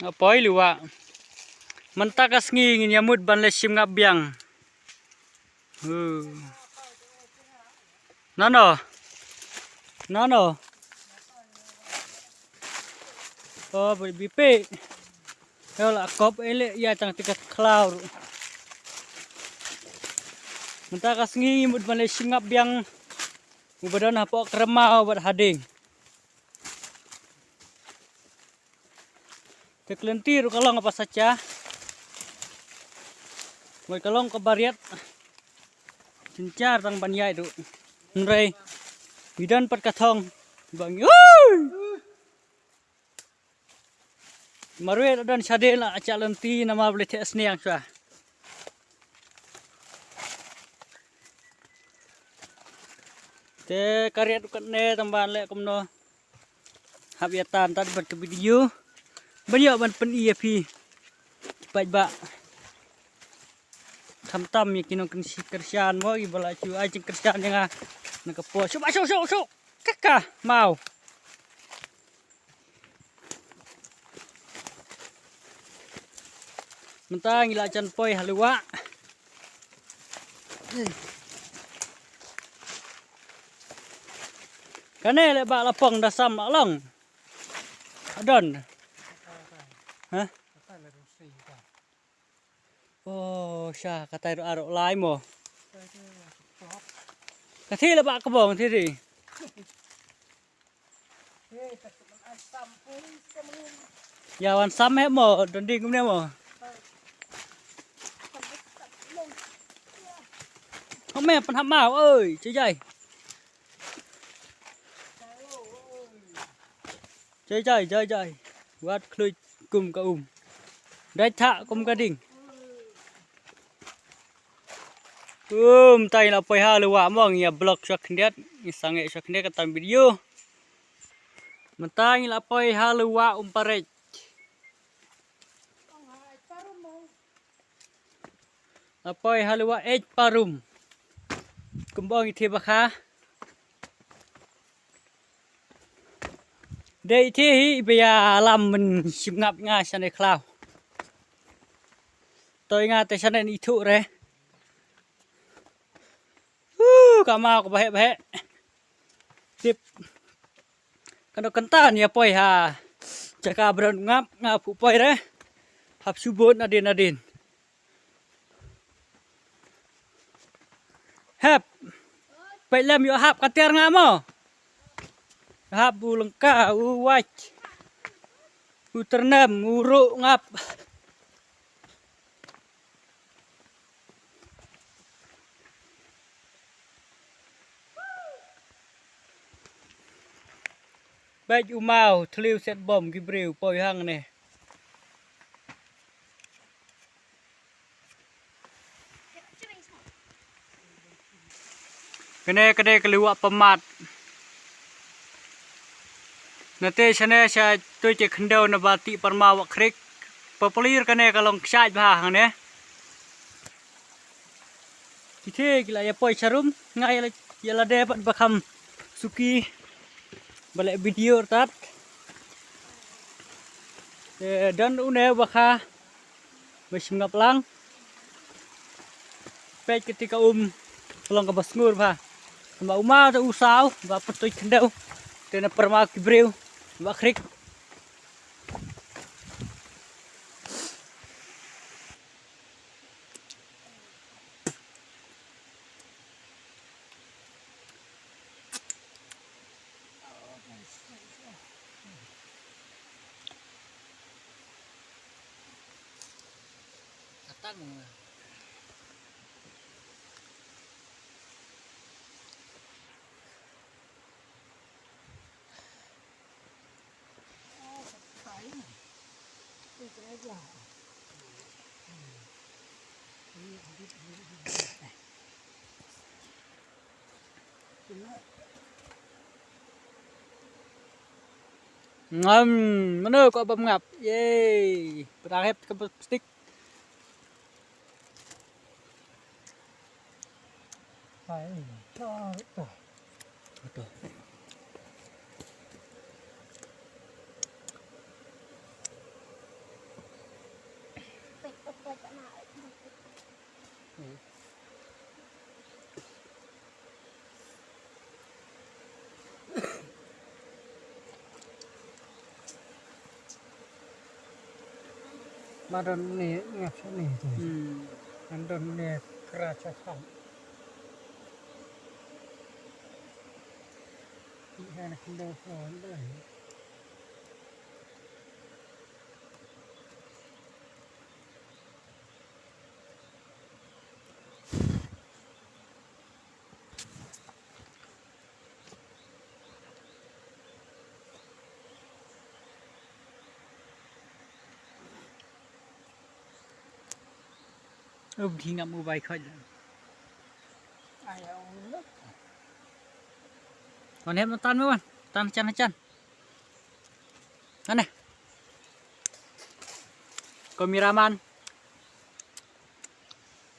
apoi luwa mentakas ngingin nyamut ban lesim ngabyang nano oh bipe yo la kop ele ya tang tikat cloud mentakas ngingin mut ban lesim ngabyang ubadon hapok kremau buat hading teklentir kalong apa saja Mai kalong ke bariat cincar tang banyai tu nrei bidan pat kathong bang marwe dan sade la acak lenti nama boleh tes niang sua te karyat ukat ne tamban le komno habiatan tadi buat ke video banyak ban pen IFP cepat ba tam ya kino kerjaan mo ibala cu aja kerjaan yang nak po sok kakak mau mentang ilacan poi halua kane le ba lapong dasam along adon hah oh syah kata arok lai mo kathi le ba kebong thi di yawan sam he mo donding kumne mo không mẹ pan hàm mào ơi chơi chơi quát khơi cùng cả đấy thạ cùng cả đỉnh tay là phải ha lúa mong ya blog cho khndet sang nghệ cho khndet cái video mình tay là phải ha lúa parek là phải ha lúa eight parum kumbong thi bakha đây thì bây giờ làm mình chìm ngập nga sang đây cloud tôi nga tới sang đây đi thụ đấy cả mau có bẻ tiếp cái đó cẩn thận ya poi ha jaga beron ngap ngap phụ poi đấy hap subon adin hap vậy làm yo hap kater ngamo hap bu lengka u wach u ternam uru ngap baik umau thliu set bom gibril poi hang ne kene keluar pemat nanti sana saya tu cek kendau nabati permawa krik populer kene kalong syaj bah ne kita gila ya poi charum ngai ya la de pat bakam suki balik video tat dan une bakha mesim ngaplang pe ketika pulang ke basngur bah mbak uma tu usau mbak petoi kendau tena perma gibril mbak krik ngâm mana kok bom ngap ye berakhir ke stick Madon ni ngap sini tu. Madon ni kerajaan. Ini nak kena phone dah. Thì ngậm mua bài khơi Ayah ulu. còn em nó tan mấy bạn tan chăn ăn này kameraman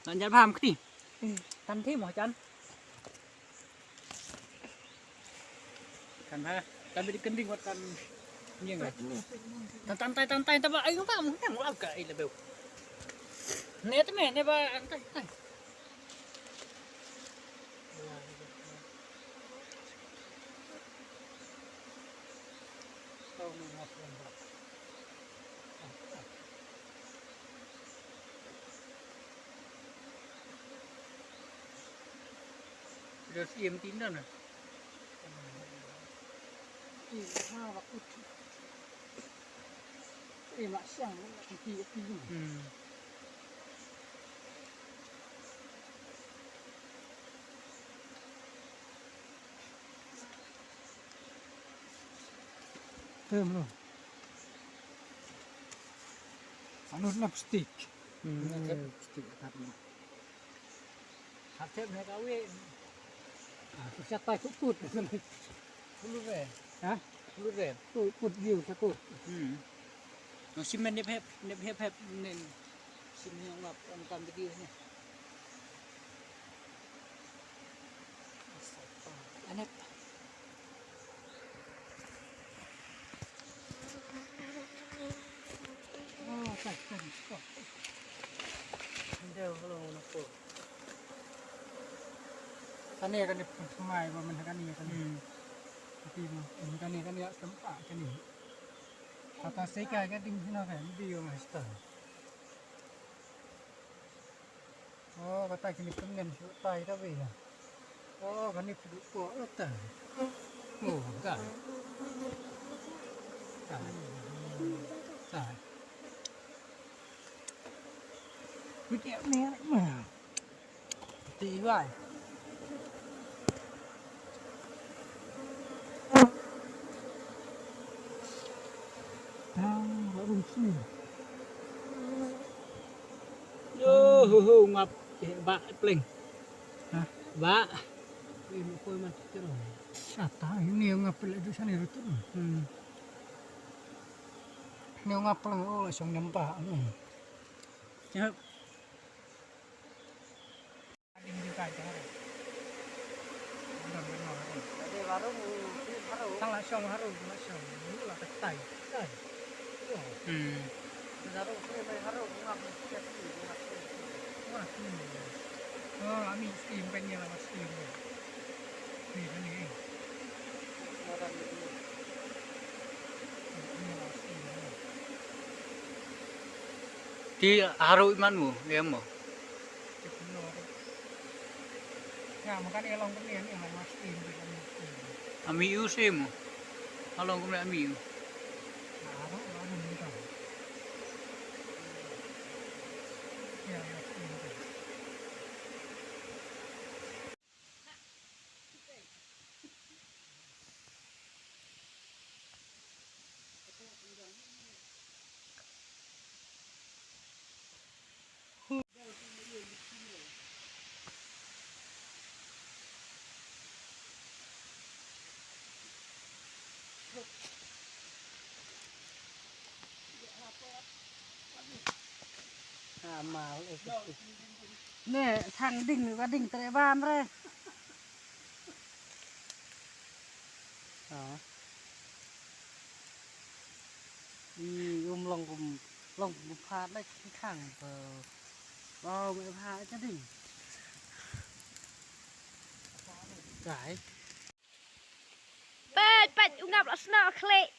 bạn nhặt ham cái gì tan thế mà chăn kan ha tapi di kending buat kan iya enggak tantai tapi ayo pak mau nang lap ka ila beu ne te me ne ba antai terus im tindan nah Ha waktu. Mak siang nak pergi. Belum. Anu lipstick. Lipstick tadi. hạt thêm này cao ấy Bisa tay kut. lu về Hah? lu về Kut view sakut. nó sim men nếp hẹp nên sim yang ngap on video nya anep Oh, tak. Jauh kalau nak pun. Kan ni kan ni semai bawa kan ni kan. Tapi ini kan ni tempat kan ni. Kata saya kan di sini kan video master. Oh, kata kini kemen tai tapi ya. Oh, kan ni duduk kuat tak. Oh, kan. Tak. Video ni mah. Tiba. Baru sini. yo ngap ba pling Hah? ba Ini kau mati terus. Sata ini yang ngapel itu sana itu. Ini yang ngapel oh langsung nampak. chớp Ada di kaca. Ada benar. để baru baru Sang langsung langsung. Ini lah ketai. baru baru ngap Wah, ini. Oh, kami steam pengen lah steam. Ini kan ini. Ini lah steam. di haru imanmu ya mo Ya, makan elong kan ini yang lah steam kan. amiu sim halong kumle amiu Nah, baru ni kan. Ya, steam. amal Nè, thằng đỉnh và đỉnh tại ban đây. đó Lòng phạt đấy khẳng Wow, mẹ pha chắc đỉnh. Cái. Bed, bed, ungap lah senang klik.